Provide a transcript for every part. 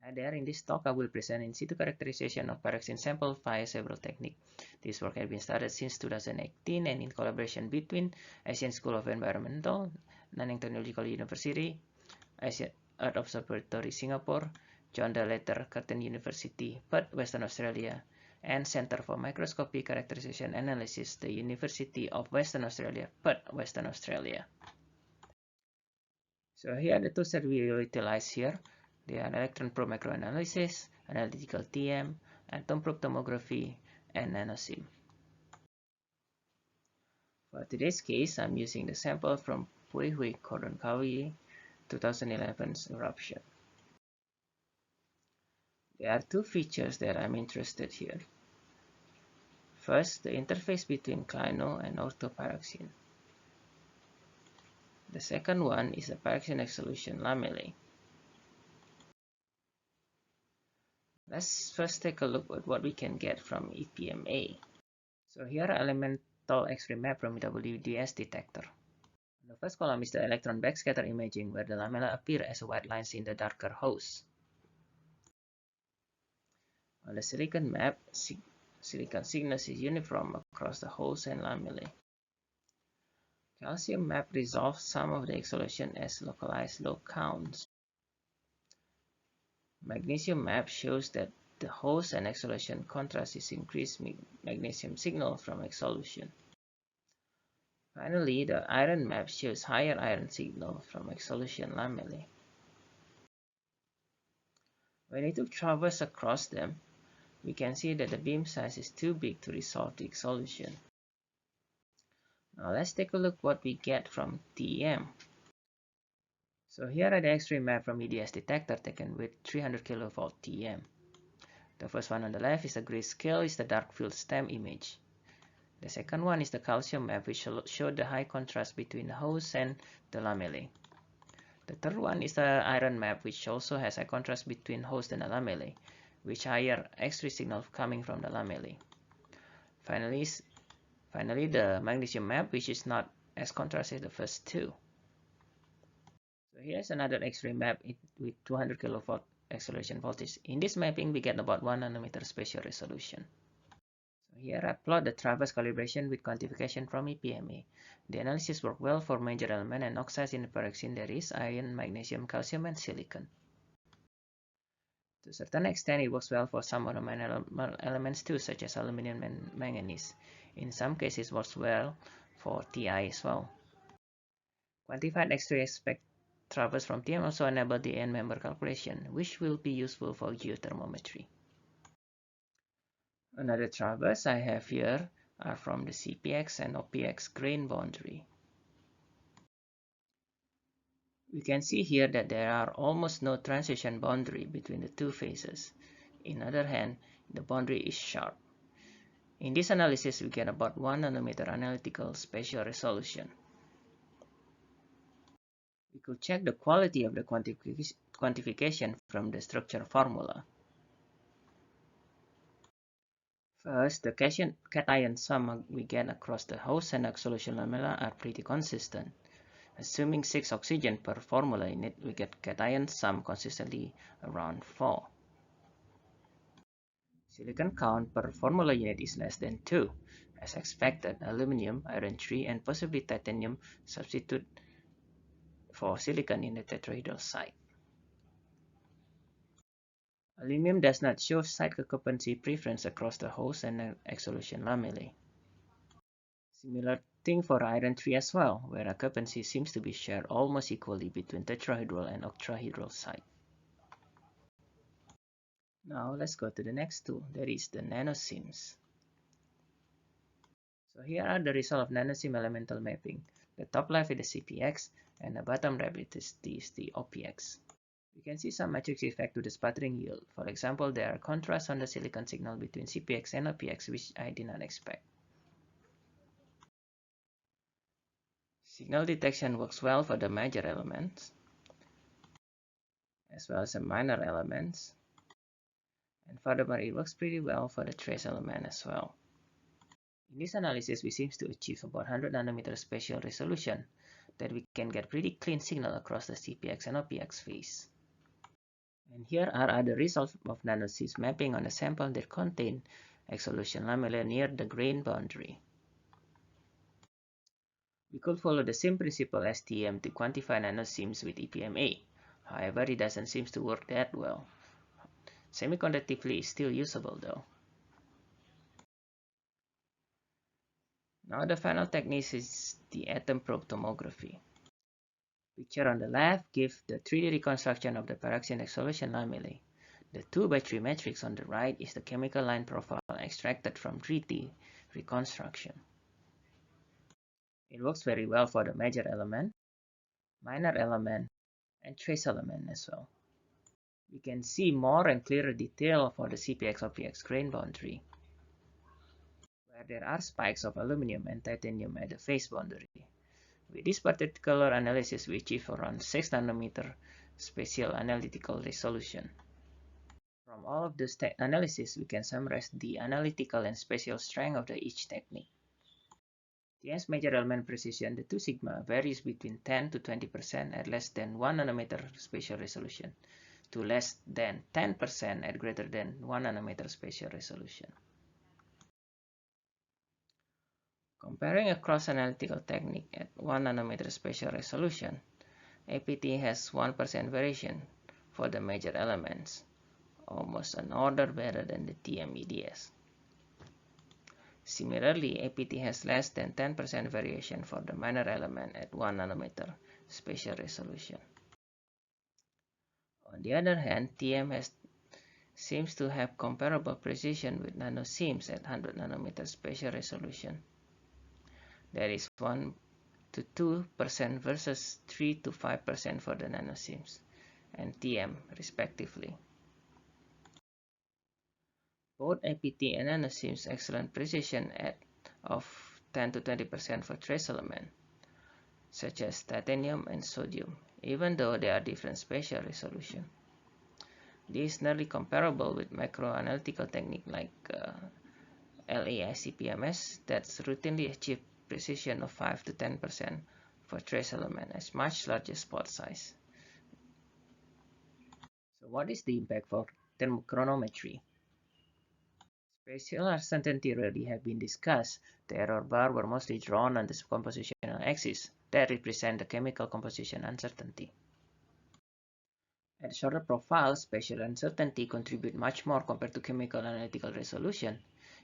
Hi there, in this talk I will present in situ characterization of pyroxene sample via several techniques. This work has been started since 2018 and in collaboration between Asian School of Environmental, Nanyang Technological University, Asian Earth Observatory Singapore, John de Later Curtin University, Perth, Western Australia, and Center for Microscopy Characterization Analysis, the University of Western Australia, Perth, Western Australia. So here are the tools that we will utilize here. They are electron probe microanalysis, analytical TM, atom probe tomography, and NanoSim. For today's case, I'm using the sample from Puihui Kordonkauyi 2011 eruption. There are two features that I'm interested here. First, the interface between clino and orthopyroxene. The second one is the pyroxenic solution lamellae. Let's first take a look at what we can get from EPMA. So here are elemental X-ray map from WDS detector. The first column is the electron backscatter imaging where the lamella appear as white lines in the darker host. On the silicon map, silicon signals is uniform across the host and lamellae. Calcium map resolves some of the exsolution as localized low counts. Magnesium map shows that the host and exsolution contrast is increased magnesium signal from exsolution. Finally, the iron map shows higher iron signal from exsolution lamellae. When we took traverse across them, we can see that the beam size is too big to resolve the exsolution. Now let's take a look what we get from TEM. So here are the X-ray map from EDS detector taken with 300 kV TEM. The first one on the left is the grayscale, is the dark field stem image. The second one is the calcium map, which showed the high contrast between the host and the lamellae. The third one is the iron map, which also has a contrast between host and the lamellae, with higher X-ray signal coming from the lamellae. Finally, the magnesium map, which is not as contrasted as the first two. So here's another X-ray map with 200 kV acceleration voltage. In this mapping, we get about 1 nanometer spatial resolution. So here I plot the traverse calibration with quantification from EPMA. The analysis worked well for major element and oxides in the pyroxene. There is iron, magnesium, calcium, and silicon. To a certain extent, it works well for some other minor elements too, such as aluminum and manganese. In some cases, it works well for Ti as well. Quantified X-ray aspect traverse from TM also enable the end member calculation, which will be useful for geothermometry. Another traverse I have here are from the CPX and OPX grain boundary. We can see here that there are almost no transition boundary between the two phases. On the other hand, the boundary is sharp. In this analysis, we get about 1 nanometer analytical spatial resolution. We could check the quality of the quantification from the structure formula. First, the cation sum we get across the host and exsolution lamella are pretty consistent. Assuming 6 oxygen per formula unit, we get cation sum consistently around 4. Silicon count per formula unit is less than 2. As expected, aluminum, iron 3, and possibly titanium substitute for silicon in the tetrahedral site. Aluminum does not show site occupancy preference across the host and exsolution lamellae. Similar thing for iron 3 as well, where occupancy seems to be shared almost equally between tetrahedral and octahedral site. Now let's go to the next tool, that is the NanoSims. So here are the results of NanoSim elemental mapping. The top left is the CPX and the bottom right is the OPX. We can see some matrix effect to the sputtering yield. For example, there are contrasts on the silicon signal between CPX and OPX, which I did not expect. Signal detection works well for the major elements, as well as the minor elements. And furthermore, it works pretty well for the trace element as well. In this analysis, we seem to achieve about 100 nanometer spatial resolution, that we can get pretty clean signal across the CPX and OPX phase. And here are other results of nanosieves mapping on a sample that contain exsolution lamellae near the grain boundary. We could follow the same principle as TEM to quantify nanosieves with EPMA. However, it doesn't seem to work that well. Semiconductively, it's still usable though. Now the final technique is the atom probe tomography. Picture on the left gives the 3D reconstruction of the pyroxene exsolution lamellae. The 2x3 matrix on the right is the chemical line profile extracted from 3D reconstruction. It works very well for the major element, minor element, and trace element as well. We can see more and clearer detail for the CPX-OPX grain boundary, where there are spikes of aluminum and titanium at the phase boundary. With this particular analysis, we achieve around 6 nanometer spatial analytical resolution. From all of this analysis, we can summarize the analytical and spatial strength of each technique. TM's major element precision, the 2 sigma, varies between 10 to 20% at less than 1 nanometer spatial resolution to less than 10% at greater than 1 nanometer spatial resolution. Comparing a cross-analytical technique at 1 nanometer spatial resolution, APT has 1% variation for the major elements, almost an order better than the TM-EDS. Similarly, APT has less than 10% variation for the minor element at 1 nanometer spatial resolution. On the other hand, TM seems to have comparable precision with nanosieves at 100 nanometer spatial resolution. That is 1 to 2% versus 3 to 5% for the nanosieves and TM respectively. Both APT and nanosieves excellent precision of 10 to 20% for trace elements, such as titanium and sodium, even though they are different spatial resolution. This is nearly comparable with macroanalytical technique like LAICPMS that's routinely achieve precision of 5 to 10% for trace element as much larger spot size. So what is the impact for thermochronometry? Spatial uncertainty rarely have been discussed. The error bar were mostly drawn on the compositional axis that represent the chemical composition uncertainty. At shorter profiles, spatial uncertainty contribute much more compared to chemical analytical resolution.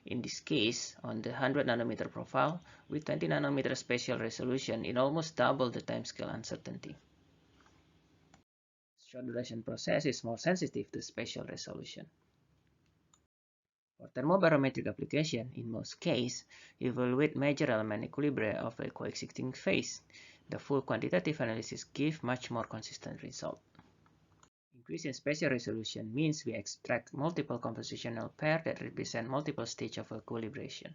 In this case, on the 100 nanometer profile, with 20 nanometer spatial resolution, it almost doubled the timescale uncertainty. Short duration process is more sensitive to spatial resolution. For thermobarometric application, in most cases, evaluate major element equilibria of a coexisting phase. The full quantitative analysis gives much more consistent result. Increase in spatial resolution means we extract multiple compositional pairs that represent multiple stages of equilibration.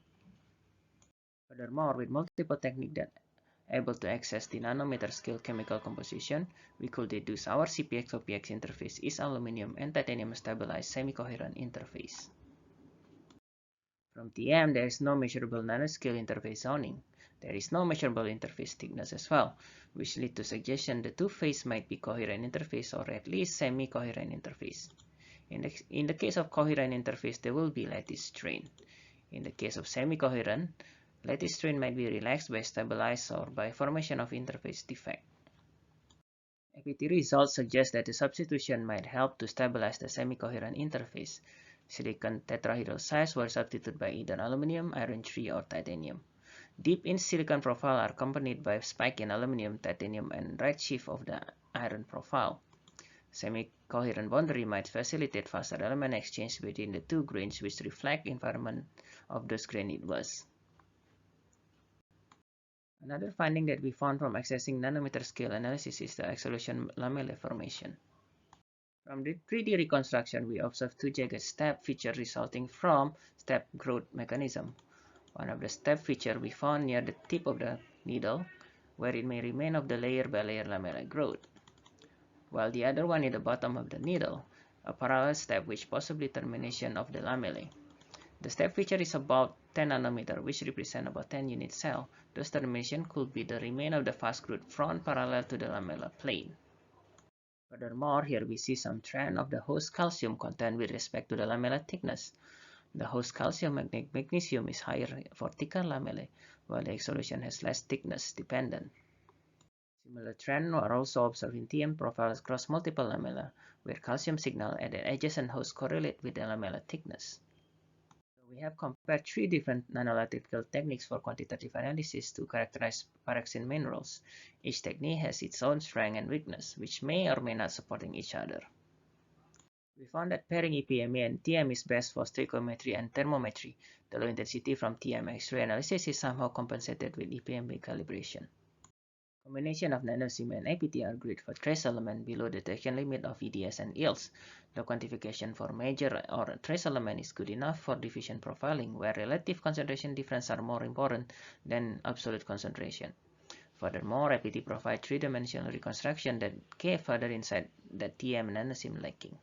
Furthermore, with multiple techniques that able to access the nanometer scale chemical composition, we could deduce our CPX-OPX interface is aluminum and titanium stabilized semi-coherent interface. From TM, there is no measurable nanoscale interface zoning. There is no measurable interface thickness as well, which lead to suggestion the two phases might be coherent interface or at least semi-coherent interface. In the case of coherent interface, there will be lattice strain. In the case of semi-coherent, lattice strain might be relaxed by stabilized or by formation of interface defect. APT results suggest that the substitution might help to stabilize the semi-coherent interface. Silicon tetrahedral were substituted by either aluminum, iron 3, or titanium. Deep in silicon profile are accompanied by spike in aluminum, titanium, and redshift of the iron profile. Semi-coherent boundary might facilitate faster element exchange between the two grains which reflect environment of those grain it was. Another finding that we found from accessing nanometer scale analysis is the exsolution lamellae formation. From the 3D reconstruction, we observed two jagged step features resulting from step growth mechanism. One of the step features we found near the tip of the needle, where it may remain of the layer by layer lamellae growth, while the other one in the bottom of the needle, a parallel step which possibly termination of the lamellae. The step feature is about 10 nanometer, which represent about 10 unit cell. Those termination could be the remain of the fast growth front parallel to the lamellar plane. Furthermore, here we see some trend of the host calcium content with respect to the lamellar thickness. The host calcium magnesium is higher for thicker lamellae, while the egg solution has less thickness dependent. Similar trends are also observed in TM profiles across multiple lamella, where calcium signal at the adjacent host correlate with the lamellar thickness. We have compared three different nanoelectrical techniques for quantitative analysis to characterize pyroxene minerals. Each technique has its own strength and weakness, which may or may not supporting each other. We found that pairing EPMA and TM is best for stoichiometry and thermometry. The low intensity from TM X-ray analysis is somehow compensated with EPMA calibration. Combination of nanosym and APT are great for trace element below detection limit of EDS and yields. The quantification for major or trace element is good enough for diffusion profiling, where relative concentration difference are more important than absolute concentration. Furthermore, APT provides three-dimensional reconstruction that gave further insight that TM nanosym lacking.